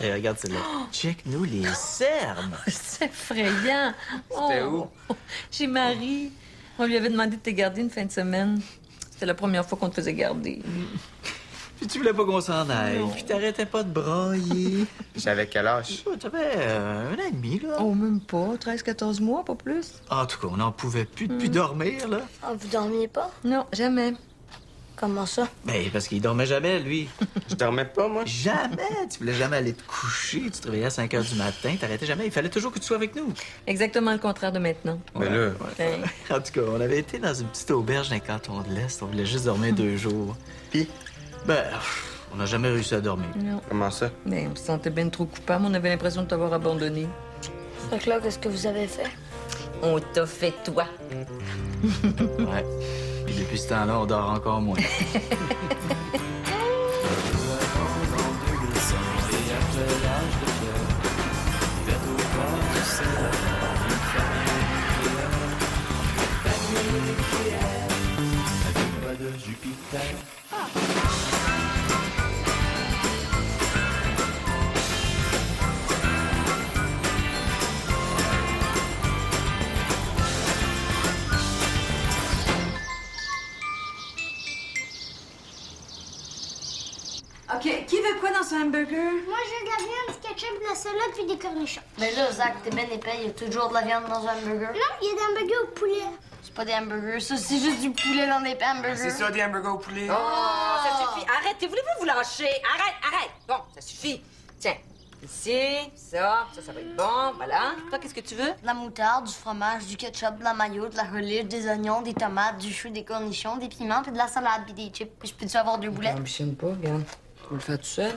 Hey, regarde celle-là. Check-nous les cernes. C'est effrayant. C'était où? Chez Marie. On lui avait demandé de te garder une fin de semaine. C'était la première fois qu'on te faisait garder. Puis tu voulais pas qu'on s'en aille. Non. Puis t'arrêtais pas de brailler. J'avais quel âge? T'avais un an et demi, là. Oh, même pas. 13-14 mois, pas plus. En tout cas, on n'en pouvait plus depuis dormir, là. Ah, vous dormiez pas? Non, jamais. Comment ça? Ben, parce qu'il dormait jamais, lui. Je dormais pas, moi. Jamais! Tu voulais jamais aller te coucher. Tu te réveillais à 5 h du matin. T'arrêtais jamais. Il fallait toujours que tu sois avec nous. Exactement le contraire de maintenant. Mais là, Hein? En tout cas, on avait été dans une petite auberge d'un canton de l'Est. On voulait juste dormir 2 jours. Puis, ben, on n'a jamais réussi à dormir. Non. comment ça? Mais on se sentait bien trop coupable. On avait l'impression de t'avoir abandonné. Fait que là, qu'est-ce que vous avez fait? On t'a fait toi. Ouais. Puis depuis ce temps-là, on dort encore moins. OK, qui veut quoi dans son hamburger? Moi, j'ai de la viande, du ketchup, de la salade puis des cornichons. Mais là, Zach, t'es ben épais, il y a toujours de la viande dans un hamburger. Non, il y a des hamburgers au poulet. C'est pas des hamburgers, ça, c'est juste du poulet dans des hamburgers. C'est ça, des hamburgers au poulet. Oh, ça suffit. Arrêtez, voulez-vous vous lâcher? Arrête. Bon, ça suffit. Tiens, ici, ça va être bon, voilà. Toi, qu'est-ce que tu veux? De la moutarde, du fromage, du ketchup, de la mayo, de la relish, des oignons, des tomates, du chou, des cornichons, des piments, puis de la salade, puis des chips. Puis je peux-tu avoir 2 boulettes? J'aime pas, regarde. Tu peux le faire tout seul.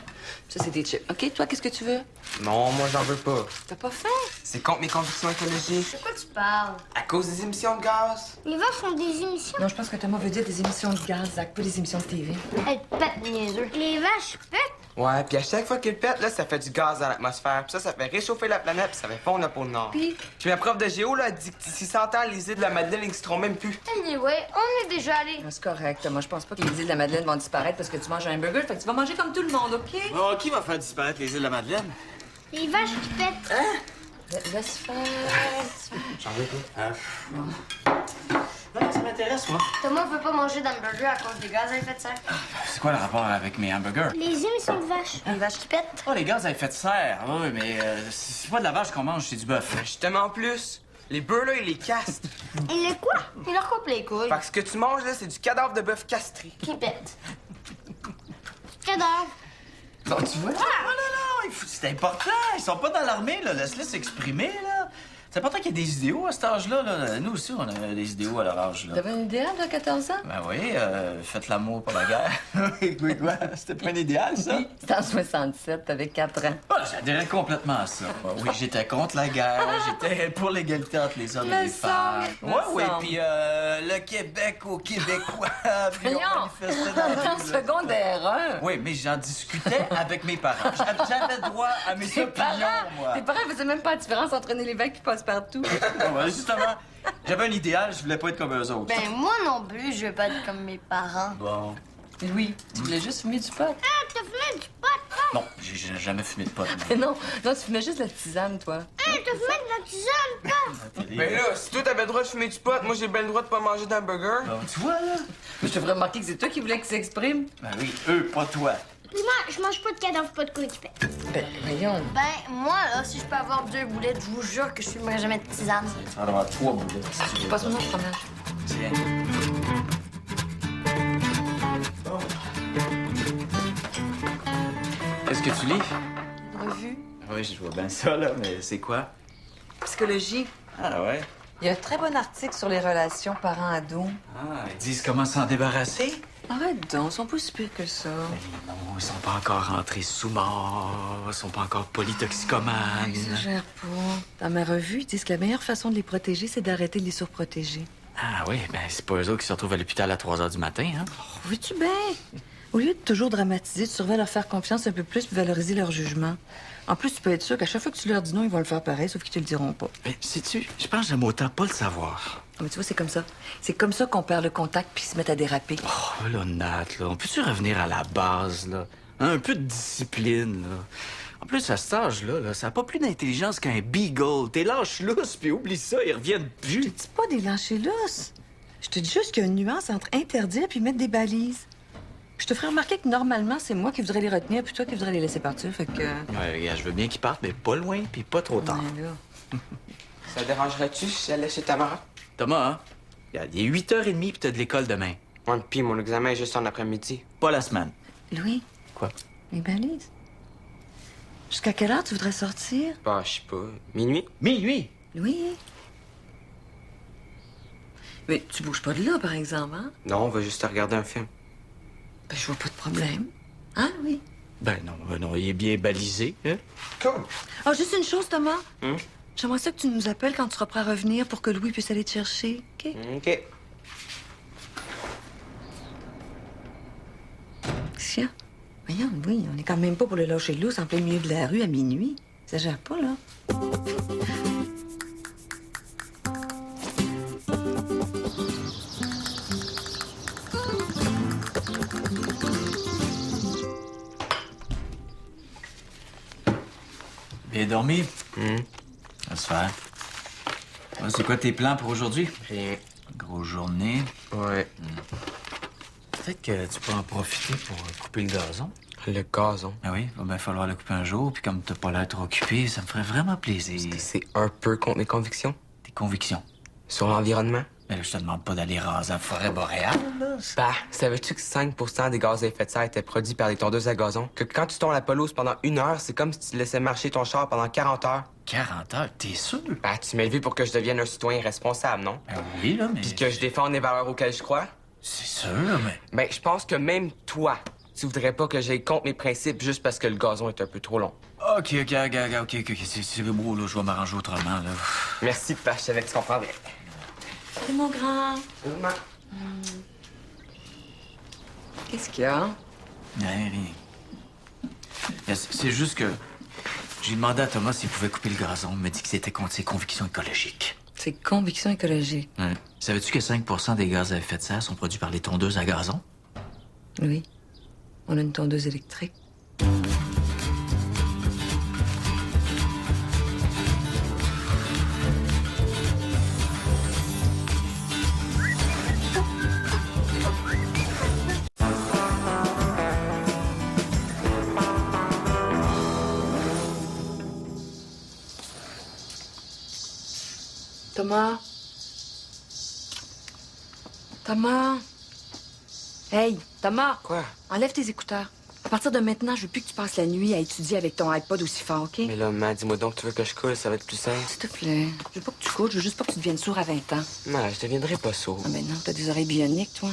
Ça, c'est des chips. OK, toi, qu'est-ce que tu veux? Non, moi, j'en veux pas. T'as pas faim? C'est contre mes convictions écologiques. De quoi tu parles? À cause des émissions de gaz. Les vaches font des émissions. Non, je pense que Thomas veut dire des émissions de gaz, Zach, pas des émissions de TV. Elles pètent, niaiseux. Les vaches pètent? Ouais, puis à chaque fois qu'elles pètent, là, ça fait du gaz dans l'atmosphère. Puis ça fait réchauffer la planète, puis ça fait fondre le pôle Nord. Puis? Puis ma prof de géo, là, a dit que d'ici 100 ans, les îles de la Madeleine n'existeront même plus. Anyway, on est déjà allés. C'est correct, Thomas. Je pense pas que les îles de la Madeleine vont disparaître parce que tu manges un hamburger. Fait que tu vas manger comme tout le monde, OK? Bon, qui va faire disparaître les îles de la Madeleine? Les vaches qui pètent. Laisse faire. J'en veux pas. Non, ça m'intéresse, moi. Thomas veut pas manger d'hamburger à cause des gaz à effet de serre. C'est quoi le rapport avec mes hamburgers? Les émissions de vaches. Les vaches qui pètent. Oh, les gaz à effet de serre. Oui, mais c'est pas de la vache qu'on mange, c'est du bœuf. Justement plus. Les bœufs, là, ils les cassent. Et les quoi? Il leur coupe les couilles. Fait que ce que tu manges, là, c'est du cadavre de bœuf castré. Qui pète. Cadavre. Bon, tu vois? Non, c'est important. Ils sont pas dans l'armée, là. Laisse-les s'exprimer, là. C'est important qu'il y ait des idéaux à cet âge-là. Là. Nous aussi, on a des idéaux à leur âge, là. T'avais un idéal de 14 ans? Ben oui, faites l'amour pour la guerre. Quoi? C'était pas un idéal, ça? C'était en 67, t'avais 4 ans. Ah, j'adhérais complètement à ça. Oui, j'étais contre la guerre. J'étais pour l'égalité entre les hommes et les femmes. me Oui, semble. puis le Québec aux Québécois. Puis on Voyons! manifestait dans la En rue, là. secondaire 1. Oui, mais j'en discutais avec mes parents. J'avais droit à mes Tes opinions, moi. Tes parents faisaient même pas la différence entre un évêque qui passe partout. Ouais, justement, j'avais un idéal, je voulais pas être comme eux autres. Ben, moi non plus, je veux pas être comme mes parents. Bon. Louis, tu voulais juste fumer du pot. Ah, t'as fumé du pot, toi? Non, j'ai jamais fumé de pot. moi. Mais non, tu fumais juste de la tisane, toi. Ah, t'as fumé de la tisane, toi? Ben là, si toi t'avais le droit de fumer du pot, moi j'ai bien le droit de pas manger d'hamburger. Bon, tu vois, là? Mais je te ferais remarquer que c'est toi qui voulais qu'ils s'expriment. Ben oui, eux, pas toi. Puis moi, je mange pas de cadavre, pas de couilles qui pètent. Ben, voyons. Ben, moi, là, si je peux avoir 2 boulettes, je vous jure que je fumerai jamais de tisane. Ça va avoir 3 boulettes, si tu veux. Passe-moi le fromage. Tiens. Qu'est-ce que tu lis? Une revue. Oui, je vois bien ça, là, mais c'est quoi? Psychologie. Ah ouais? Il y a un très bon article sur les relations parents-ados. Ah, ils disent comment s'en débarrasser? Arrête donc, ils sont pas si pires que ça. Non, ils sont pas encore rentrés sous mort, ils sont pas encore polytoxicomanes. Exagère pas. Dans ma revue, ils disent que la meilleure façon de les protéger, c'est d'arrêter de les surprotéger. Ah oui, ben c'est pas eux autres qui se retrouvent à l'hôpital à 3 h du matin, hein? Oh, veux-tu bien? Au lieu de toujours dramatiser, tu devrais leur faire confiance un peu plus et valoriser leur jugement. En plus, tu peux être sûr qu'à chaque fois que tu leur dis non, ils vont le faire pareil, sauf qu'ils te le diront pas. Mais sais-tu, je pense que j'aime autant pas le savoir. Ah, mais tu vois, c'est comme ça. C'est comme ça qu'on perd le contact puis ils se mettent à déraper. Oh, là, Nat, là, on peut-tu revenir à la base, là? Un peu de discipline, là. En plus, à cet âge-là, là, ça n'a pas plus d'intelligence qu'un beagle. T'es lâche lousse, puis oublie ça, ils reviennent Je plus. te dis pas des lâchers lousses. Je te dis juste qu'il y a une nuance entre interdire puis mettre des balises. Je te ferai remarquer que normalement, c'est moi qui voudrais les retenir puis toi qui voudrais les laisser partir, fait que... Ouais, regarde, je veux bien qu'ils partent, mais pas loin, puis pas trop tard. Ouais, là. Ça dérangerait-tu si j'allais chez Tamara? Thomas, hein? Regarde, il est 8h30, puis t'as de l'école demain. Ouais, pis mon examen est juste en après-midi. Pas la semaine. Louis, Quoi? les balises. Jusqu'à quelle heure tu voudrais sortir? Bah, je sais pas. Minuit? Minuit! Louis? Mais tu bouges pas de là, par exemple, hein? Non, on va juste regarder un film. Ben, je vois pas de problème. Hein, Louis? Ben non, il est bien balisé, hein? Cool. Oh, juste une chose, Thomas. Hum? J'aimerais ça que tu nous appelles quand tu seras prêt à revenir pour que Louis puisse aller te chercher, OK? OK. Qu'est-ce qu'il y a? Voyons, Louis, on est quand même pas pour le lâcher lousse en plein milieu de la rue à minuit. Ça gère pas, là. Bien dormi? Hum? Ça se fait. Ouais, c'est quoi tes plans pour aujourd'hui? Rien. Grosse journée. Ouais. Peut-être que tu peux en profiter pour couper le gazon. Le gazon. Ah oui, il va bien falloir le couper un jour, puis comme t'as pas l'air trop occupé, ça me ferait vraiment plaisir. C'est un peu contre mes convictions. Tes convictions. Sur l'environnement. Mais là, je te demande pas d'aller raser la forêt boréale, là. Bah, savais-tu que 5% des gaz à effet de serre étaient produits par les tondeuses à gazon? Que quand tu tonds la pelouse pendant 1 heure, c'est comme si tu laissais marcher ton char pendant 40 heures? 40 heures, t'es sûr? Bah, tu m'as élevé pour que je devienne un citoyen responsable, non? Ben oui, là, mais... Puis que je défende les valeurs auxquelles je crois? C'est sûr, là, mais... Ben, je pense que même toi, tu voudrais pas que j'aille contre mes principes juste parce que le gazon est un peu trop long. OK, c'est beau, là, je vais m'arranger autrement, là. Merci, Papa, je savais que tu comprendrais. C'est mon grand. Maman. Qu'est-ce qu'il y a? Rien. C'est juste que... J'ai demandé à Thomas s'il pouvait couper le gazon. Il m'a dit que c'était contre ses convictions écologiques. C'est conviction écologique. Ouais. Savais-tu que 5% des gaz à effet de serre sont produits par les tondeuses à gazon? Oui. On a une tondeuse électrique. Thomas? Thomas? Hey, Thomas! Quoi? Enlève tes écouteurs. À partir de maintenant, je veux plus que tu passes la nuit à étudier avec ton iPod aussi fort, OK? Mais là, maman, dis-moi donc, tu veux que je coule, ça va être plus simple. S'il te plaît. Je veux pas que tu cours, je veux juste pas que tu deviennes sourd à 20 ans. Non, je deviendrai pas sourd. Ah ben non, t'as des oreilles bioniques, toi.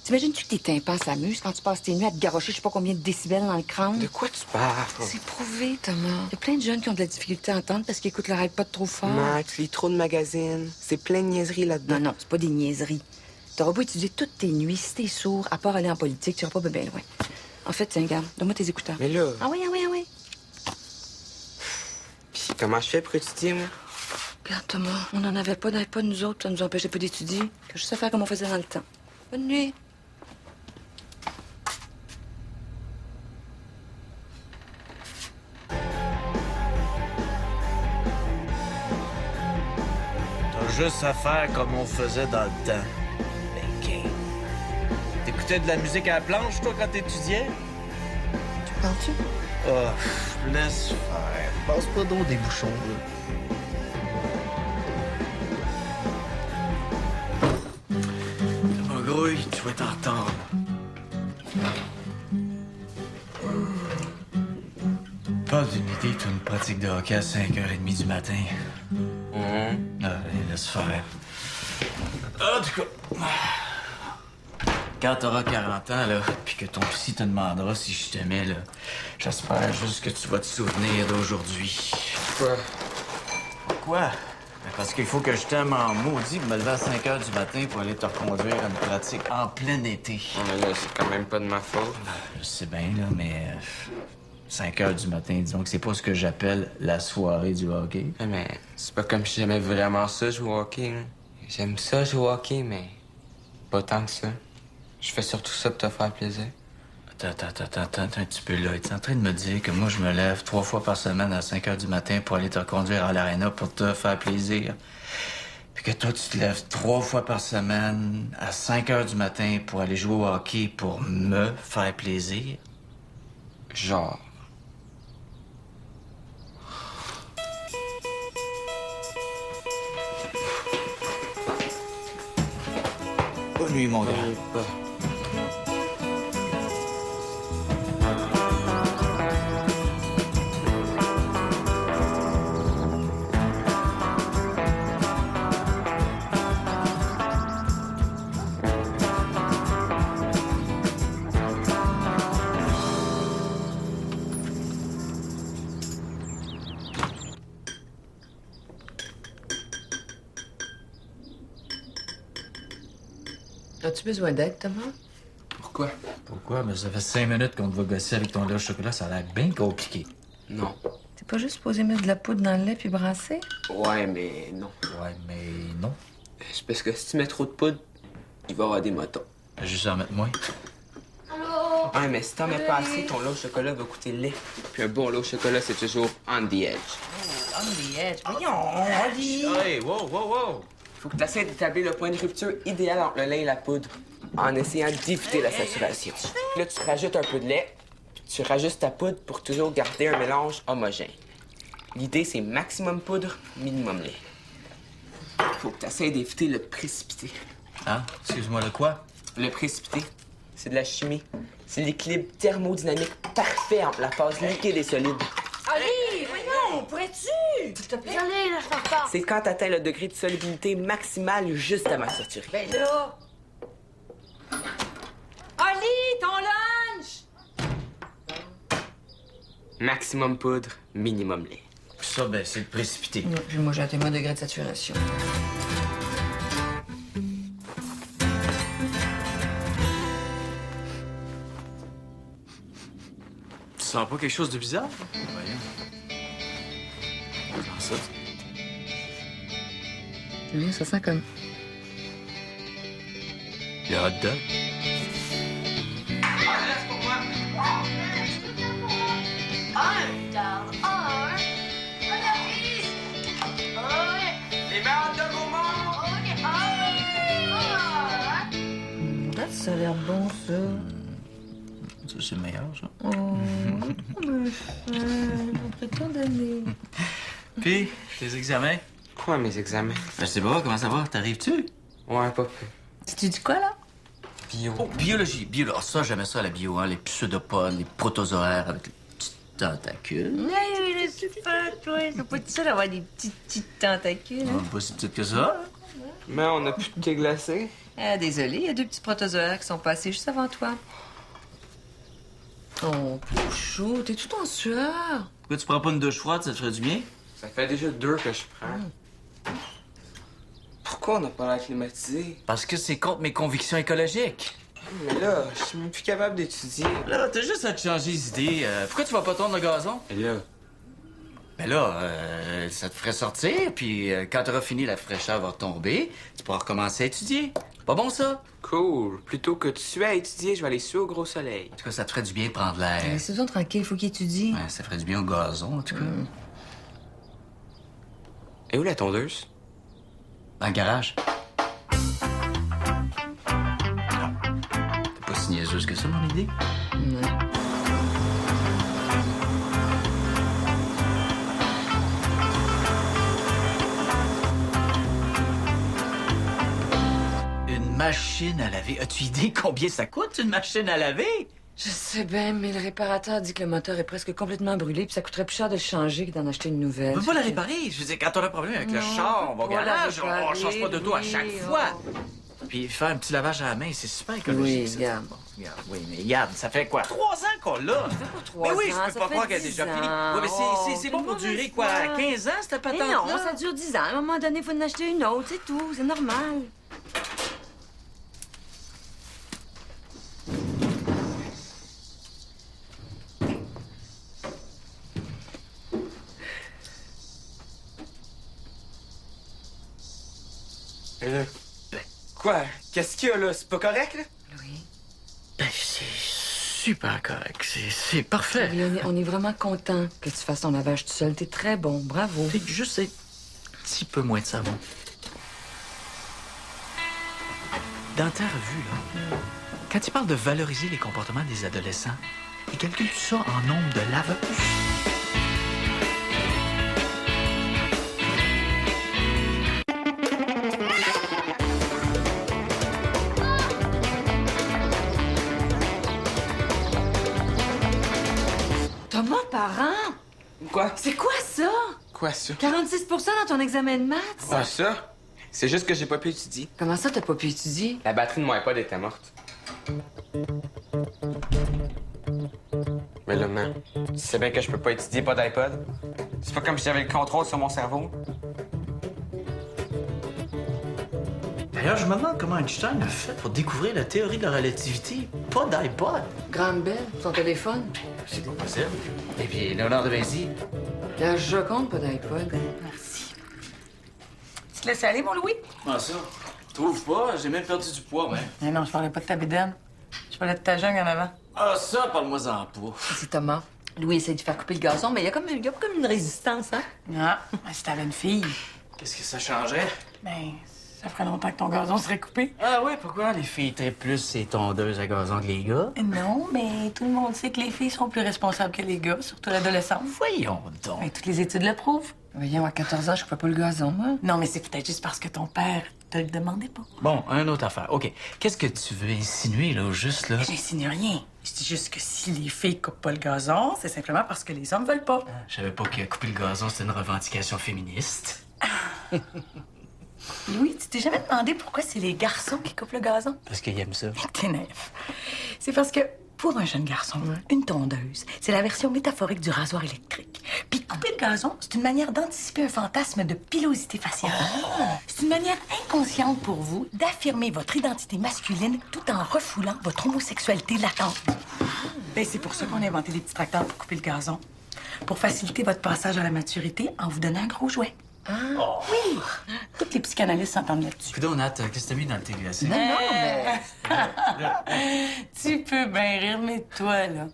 T'imagines-tu que tes tympans s'amusent quand tu passes tes nuits à te garrocher je sais pas combien de décibels dans le crâne? De quoi tu parles? C'est prouvé, Thomas. Il y a plein de jeunes qui ont de la difficulté à entendre parce qu'ils écoutent leur iPod trop fort. Maman, tu lis trop de magazines. C'est plein de niaiseries là-dedans. Non, c'est pas des niaiseries. T'auras beau étudier toutes tes nuits, si t'es sourd, à part aller en politique, tu iras pas bien loin. En fait, tiens, regarde, donne-moi tes écouteurs. Mais là, Ah oui. pis comment je fais pour étudier, moi? Regarde, Thomas, on n'en avait pas d'iPod, nous autres, ça nous empêchait pas d'étudier. Que je sais faire comme on faisait dans le temps. Bonne nuit. T'as juste à faire comme on faisait dans le temps. Ben, t'écoutais de la musique à la planche, toi, quand t'étudiais? Tu parles-tu? Oh, laisse faire. Passe pas d'eau des bouchons, là. Oh, grouille, tu vas être en retard. Pas d'une idée, tu as une pratique de hockey à 5h30 du matin. Ah, allez, laisse faire. En tout cas, quand t'auras 40 ans, là, puis que ton psy te demandera si je t'aimais, là, j'espère juste que tu vas te souvenir d'aujourd'hui. Quoi? Quoi? Ben, parce qu'il faut que je t'aime en maudit pour me lever à 5h du matin pour aller te reconduire à une pratique en plein été. Non, mais là, c'est quand même pas de ma faute. Je sais bien, là, mais 5h du matin, disons que c'est pas ce que j'appelle la soirée du hockey. Ouais, mais c'est pas comme si j'aimais vraiment ça, jouer au hockey. Hein. J'aime ça, jouer au hockey, mais pas tant que ça. Je fais surtout ça pour te faire plaisir. Attends un petit peu, là. Es-tu en train de me dire que moi, je me lève 3 fois par semaine à 5 heures du matin pour aller te conduire à l'aréna pour te faire plaisir? Puis que toi, tu te lèves 3 fois par semaine à 5 heures du matin pour aller jouer au hockey pour me faire plaisir? Genre. Bonne nuit, mon gars. Pas. As-tu besoin d'aide, Thomas? Pourquoi? Pourquoi? Mais ça fait 5 minutes qu'on te va gosser avec ton lait au chocolat. Ça a l'air bien compliqué. Non. T'es pas juste supposé mettre de la poudre dans le lait puis brasser? Ouais, mais non. Ouais, mais non. C'est parce que si tu mets trop de poudre, il va y avoir des motons. Fais juste en mettre moins. Allô? Ouais, mais si t'en mets pas assez, ton lait au chocolat va coûter laid. Puis un bon lait au chocolat, c'est toujours on the edge. On the edge. Voyons, Oli! Hey, wow! Faut que tu essaies d'établir le point de rupture idéal entre le lait et la poudre en essayant d'éviter la saturation. Là, tu rajoutes un peu de lait, puis tu rajoutes ta poudre pour toujours garder un mélange homogène. L'idée, c'est maximum poudre, minimum lait. Faut que tu essaies d'éviter le précipité. Hein? Excuse-moi, le quoi? Le précipité, c'est de la chimie. C'est l'équilibre thermodynamique parfait entre la phase liquide et solide. Oli, voyons, pourrais-tu? S'il te plaît? Désolé, là, je suis en retard. C'est quand tu atteins le degré de solubilité maximale juste avant de saturer. Ben là! Oli, ton lunch! Maximum poudre, minimum lait. Puis ça, ben, c'est le précipité. Puis moi, j'ai atteint mon degré de saturation. Tu sens pas quelque chose de bizarre? Voyons. Comment ça? Oui, ça sent comme... Le hot dog? Les meilleurs hot dogs au monde! Ça a l'air bon, ça. Ça, c'est le meilleur, ça. Oh, après tant d'années. Puis, tes examens? Quoi, mes examens? Je sais pas, comment ça va? T'arrives-tu? Ouais, pas peu. Tu dis quoi, là? Bio. Oh, biologie. Ah, ça, j'aimais ça, la bio, hein. Les pseudopodes, les protozoaires avec les petites tentacules. Oui, le super, toi. C'est pas tout ça d'avoir des petites tentacules, hein? Pas si petite que ça. Mais on a plus de thé glacé. Ah, désolé, il y a 2 petits protozoaires qui sont passés juste avant toi. Oh, chaud, t'es tout en sueur. Pourquoi tu prends pas une douche froide, ça te ferait du bien? Ça fait déjà 2 que je prends. Pourquoi on n'a pas l'air climatisé? Parce que c'est contre mes convictions écologiques. Mais là, je suis même plus capable d'étudier. Là, t'as juste à te changer d'idée. Pourquoi tu vas pas tondre le gazon? Et là? Ben là, ça te ferait sortir, puis quand t'auras fini, la fraîcheur va retomber. Tu pourras recommencer à étudier. Pas bon, ça? Cool. Plutôt que de suer à étudier, je vais aller suer au gros soleil. En tout cas, ça te ferait du bien de prendre l'air. C'est besoin tranquille, faut qu'il étudie. Ouais, ça ferait du bien au gazon, en tout cas. Et où la tondeuse? Dans le garage. T'es pas si niaiseuse que ça, mon idée? Ouais. Une machine à laver. As-tu idée combien ça coûte, une machine à laver? Je sais bien, mais le réparateur dit que le moteur est presque complètement brûlé, puis ça coûterait plus cher de le changer que d'en acheter une nouvelle. On peut pas la réparer. Je veux dire, quand on a un problème avec le char, on va au pas la garage, on réparer, change pas d'auto à chaque oui, fois. oh. Puis faire un petit lavage à la main, c'est super écologique. Oui, ça. regarde. Bon, regarde. Oui, mais regarde, ça fait quoi? 3 ans qu'on l'a. Ça fait pas 3 Mais oui, ans, je peux ça pas fait croire qu'elle est 10 déjà finie. ans. Oui, mais Oh, c'est bon une pour mauvaise durer quoi? foi. 15 ans, cette Mais patente-là? non, ça dure 10 ans. À un moment donné, il faut en acheter une autre, c'est tout. C'est normal. Et là? Quoi? Qu'est-ce qu'il y a là? C'est pas correct, là? Ben, c'est super correct. C'est parfait. Puis on est vraiment content que tu fasses ton lavage tout seul. T'es très bon. Bravo. C'est juste un petit peu moins de savon. Dans ta revue, là, quand il parle de valoriser les comportements des adolescents, il calcule ça en nombre de laveuses. Thomas Parent! Quoi? C'est quoi ça? Quoi, ça? 46 dans ton examen de maths? Ah, ça? C'est juste que j'ai pas pu étudier. Comment ça, t'as pas pu étudier? La batterie de mon iPod était morte. Mais là, man, tu sais bien que je peux pas étudier, pas d'iPod. C'est pas comme si j'avais le contrôle sur mon cerveau. D'ailleurs, je me demande comment Einstein a fait pour découvrir la théorie de la relativité. Pas d'iPod. Grande Belle, son téléphone. C'est possible. Et puis, Léonard de Vinci. La Joconde, pas d'iPod. Merci. Tu te laisses aller, mon Louis? Ah, ça? Trouve pas, j'ai même perdu du poids, ouais. Mais non, je parlais pas de ta bédaine. Je parlais de ta jungle en avant. Ah, ça, parle-moi-en pas. C'est Thomas. Louis essaie de faire couper le gazon, mais il y a comme une résistance, hein? Ah, ben, si t'avais une fille, Qu'est-ce que ça changerait? ben, ça ferait longtemps que ton gazon serait coupé. Ah ouais, pourquoi les filles trippent plus ces tondeuses à gazon que les gars? Non, mais tout le monde sait que les filles sont plus responsables que les gars, surtout l'adolescence. Voyons donc. Ben, toutes les études le prouvent. Voyons, à 14 ans, je coupais pas le gazon, moi. Non, mais c'est peut-être juste parce que ton père te le demandait pas. Bon, une autre affaire. OK. Qu'est-ce que tu veux insinuer, là, juste là? J'insinue rien. Je dis juste que si les filles coupent pas le gazon, c'est simplement parce que les hommes veulent pas. Je savais pas que couper le gazon, c'était une revendication féministe. Louis, tu t'es jamais demandé pourquoi c'est les garçons qui coupent le gazon? Parce qu'ils aiment ça. T'es naïf. C'est parce que pour un jeune garçon, une tondeuse, c'est la version métaphorique du rasoir électrique. Puis couper le gazon, c'est une manière d'anticiper un fantasme de pilosité faciale. C'est une manière inconsciente pour vous d'affirmer votre identité masculine tout en refoulant votre homosexualité latente. Ben, c'est pour ça qu'on a inventé des petits tracteurs pour couper le gazon. Pour faciliter votre passage à la maturité en vous donnant un gros jouet. Oui! Toutes les psychanalystes s'entendent là-dessus. Coudon, Nat, qu'est-ce que t'as mis dans le thé glacé? Non, mais... Tu peux bien rire, mais toi, là,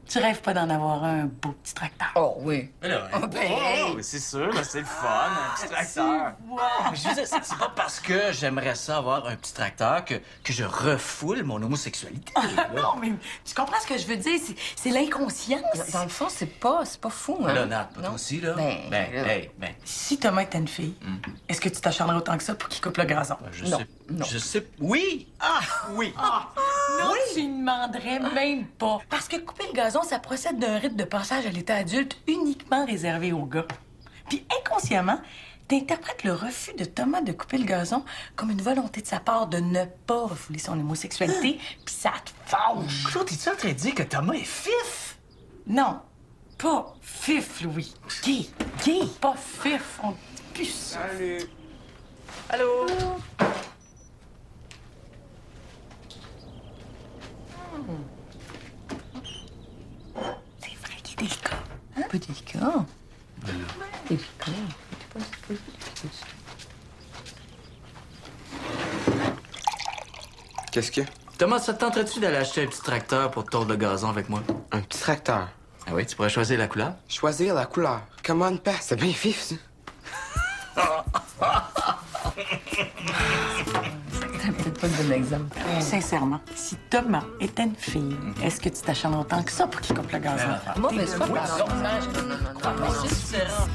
tu rêves pas d'en avoir un beau petit tracteur. Oh, oui. Mais là, Oh, ben, hey. c'est sûr, là, c'est le fun, un petit tracteur. Mais je veux dire, c'est pas parce que j'aimerais ça avoir un petit tracteur que je refoule mon homosexualité. là. Non, mais tu comprends ce que je veux dire? C'est l'inconscience. Dans le fond, c'est pas fou, hein? Là, Nat, pas toi Non? aussi, là? Ben, là. Ben, Si Thomas était une fille, est-ce que tu t'acharnerais autant que ça pour qu'il coupe le gazon? je Non, sais. non. Je sais. Oui! Ah, oui! Non, tu ne demanderais même pas. Parce que couper le gazon, ça procède d'un rite de passage à l'état adulte uniquement réservé aux gars. Puis inconsciemment, t'interprètes le refus de Thomas de couper le gazon comme une volonté de sa part de ne pas refouler son homosexualité, puis ça te fâche. Claude, es-tu en train de dire que Thomas est fif? Non, pas fif, Louis. Gay. Gay, pas fif. On dit plus ça. Salut. Allô? C'est vrai qu'il est délicat. Un peu délicat. Délicat. Qu'est-ce que? Thomas, ça te tenterait-tu d'aller acheter un petit tracteur pour tordre le gazon avec moi? Un petit tracteur. Ah oui, tu pourrais choisir la couleur? Choisir la couleur. Comment une passe? C'est bien vif, ça. C'est peut-être pas le bon exemple. Sincèrement, si Thomas était une fille, est-ce que tu t'acharnes autant que ça pour qu'il coupe le gazon? Moi, mais c'est pas grave. C'est différent.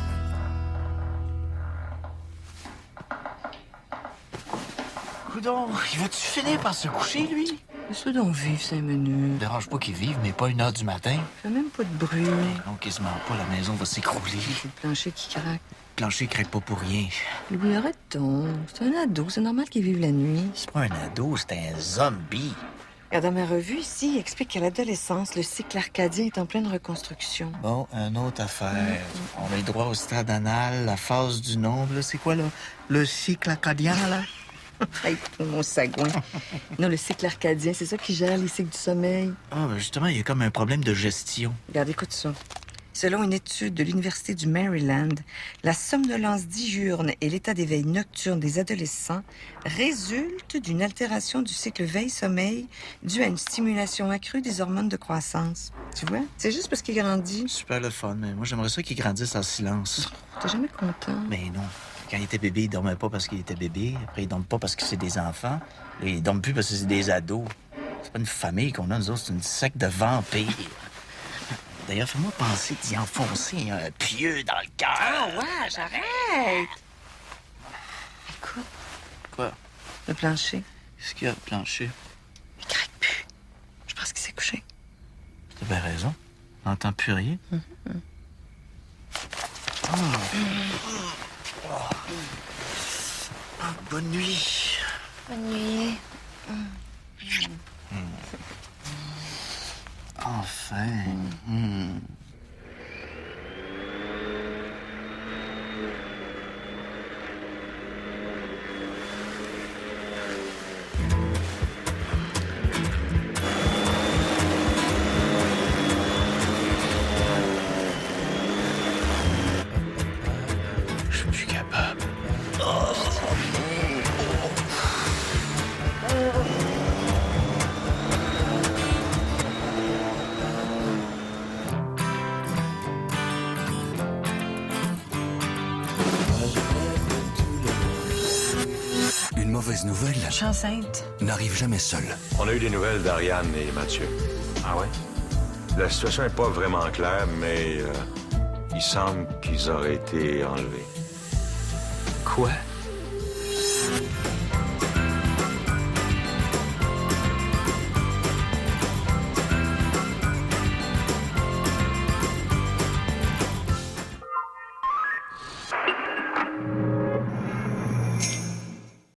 Coudon, il va-tu finir par se coucher, lui? Laisse-le donc vivre 5 minutes. Dérange pas qu'il vive, mais pas 1h du matin. Fais même pas de bruit. Non, quasiment pas, la maison va s'écrouler. C'est le plancher qui craque. Le plancher craque pas pour rien. Louis, arrête donc. C'est un ado. C'est normal qu'il vive la nuit. C'est pas un ado, c'est un zombie. Regarde, dans ma revue, ici, il explique qu'à l'adolescence, le cycle arcadien est en pleine reconstruction. Bon, une autre affaire. On a le droit au stade anal, la phase du nombre, là. C'est quoi, là? Le cycle acadien, là? Hey, mon sagouin. Non, le cycle arcadien, c'est ça qui gère les cycles du sommeil. Ah, ben justement, il y a comme un problème de gestion. Regarde, écoute ça. Selon une étude de l'Université du Maryland, la somnolence diurne et l'état d'éveil nocturne des adolescents résultent d'une altération du cycle veille-sommeil due à une stimulation accrue des hormones de croissance. Tu vois? C'est juste parce qu'il grandit. Super le fun, mais moi, j'aimerais ça qu'il grandisse en silence. T'es jamais content. Mais non. Quand il était bébé, il dormait pas parce qu'il était bébé. Après, il dorme pas parce que c'est des enfants. Et il dorme plus parce que c'est des ados. C'est pas une famille qu'on a, nous autres, c'est une secte de vampires. D'ailleurs, fais-moi penser d'y enfoncer un pieu dans le cœur. Ah ouais, j'arrête! Écoute, Quoi? le plancher, Qu'est-ce qu'il y a, le plancher? il craque plus. Je pense qu'il s'est couché. T'as bien raison. On n'entend plus rien. Bonne nuit. Bonne nuit. Enfin. Je suis plus capable. Une mauvaise nouvelle Je suis enceinte. n'arrive jamais seule. On a eu des nouvelles d'Ariane et Mathieu. Ah ouais? La situation n'est pas vraiment claire, mais il semble qu'ils auraient été enlevés. Quoi?